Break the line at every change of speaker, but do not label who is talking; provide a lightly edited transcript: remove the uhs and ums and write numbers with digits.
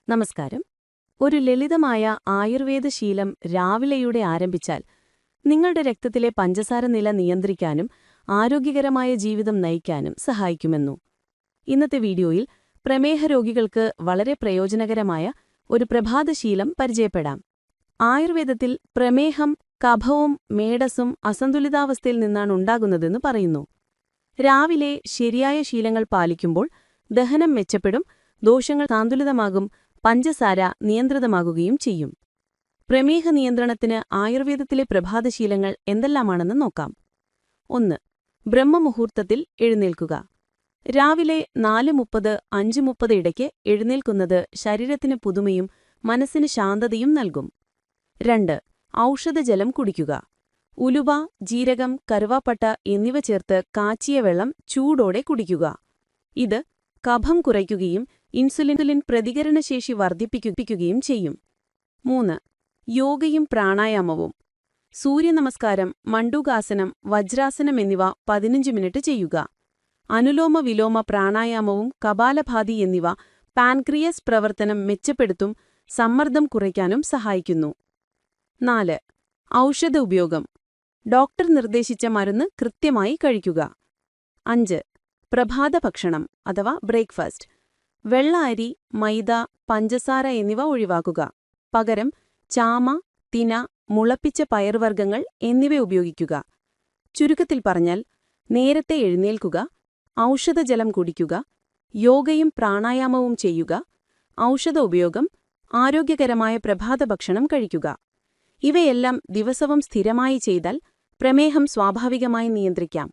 നമസ്കാരം. ഒരു ലളിതമായ ആയുർവേദ ശീലം രാവിലെയൂടെ ആരംഭിച്ചാൽ നിങ്ങളുടെ രക്തത്തിലെ പഞ്ചസാര നില നിയന്ത്രിക്കാനും ആരോഗ്യകരമായ ജീവിതം നയിക്കാനും സഹായിക്കുമെന്നു. ഇന്നത്തെ വീഡിയോയിൽ പ്രമേഹ രോഗികൾക്ക് വളരെ പ്രയോജനകരമായ ഒരു പ്രഭാതശീലം പരിചയപ്പെടാം. ആയുർവേദത്തിൽ പ്രമേഹം കഫവും മേടസ്സും അസന്തുലിതാവസ്ഥയിൽ നിന്നാണ് ഉണ്ടാകുന്നതെന്ന് പറയുന്നു. രാവിലെ ശരിയായ ശീലങ്ങൾ പാലിക്കുമ്പോൾ ദഹനം മെച്ചപ്പെടും, ദോഷങ്ങൾ സാന്തുലിതമാകും, പഞ്ചസാര നിയന്ത്രിതമാകുകയും ചെയ്യും. പ്രമേഹ നിയന്ത്രണത്തിന് ആയുർവേദത്തിലെ പ്രഭാതശീലങ്ങൾ എന്തെല്ലാമാണെന്ന് നോക്കാം. 1. ബ്രഹ്മമുഹൂർത്തത്തിൽ എഴുന്നേൽക്കുക. രാവിലെ 4:30, 5:30 ഇടയ്ക്ക് എഴുന്നേൽക്കുന്നത് ശരീരത്തിന് പുതുമയും മനസ്സിന് ശാന്തതയും നൽകും. 2. ഔഷധജലം കുടിക്കുക. ഉലുവ, ജീരകം, കറുവാപ്പട്ട എന്നിവ ചേർത്ത് കാച്ചിയ വെള്ളം ചൂടോടെ കുടിക്കുക. ഇത് കഫം കുറയ്ക്കുകയും ഇൻസുലിൻ പ്രതികരണശേഷി വർദ്ധിപ്പിക്കുകയും ചെയ്യും. 3. യോഗയും പ്രാണായാമവും. സൂര്യനമസ്കാരം, മണ്ഡൂകാസനം, വജ്രാസനം എന്നിവ 15 മിനിറ്റ് ചെയ്യുക. അനുലോമ വിലോമ പ്രാണായാമവും കപാലഭാതി എന്നിവ പാൻക്രിയാസ് പ്രവർത്തനം മെച്ചപ്പെടുത്തും, സമ്മർദ്ദം കുറയ്ക്കാനും സഹായിക്കുന്നു. 4. ഔഷധ ഉപയോഗം. ഡോക്ടർ നിർദ്ദേശിച്ച മരുന്ന് കൃത്യമായി കഴിക്കുക. 5. പ്രഭാത ഭക്ഷണം അഥവാ ബ്രേക്ക്ഫാസ്റ്റ്. വെള്ള അരി, മൈദ, പഞ്ചസാര എന്നിവ ഒഴിവാക്കുക. പകരം ചാമ, തിന, മുളപ്പിച്ച പയറുവർഗ്ഗങ്ങൾ എന്നിവ ഉപയോഗിക്കുക. ചുരുക്കത്തിൽ പറഞ്ഞാൽ, നേരത്തെ എഴുന്നേൽക്കുക, ഔഷധജലം കുടിക്കുക, യോഗയും പ്രാണായാമവും ചെയ്യുക, ഔഷധ ഉപയോഗം, ആരോഗ്യകരമായ പ്രഭാത ഭക്ഷണം കഴിക്കുക. ഇവയെല്ലാം ദിവസവും സ്ഥിരമായി ചെയ്താൽ പ്രമേഹം സ്വാഭാവികമായി നിയന്ത്രിക്കാം.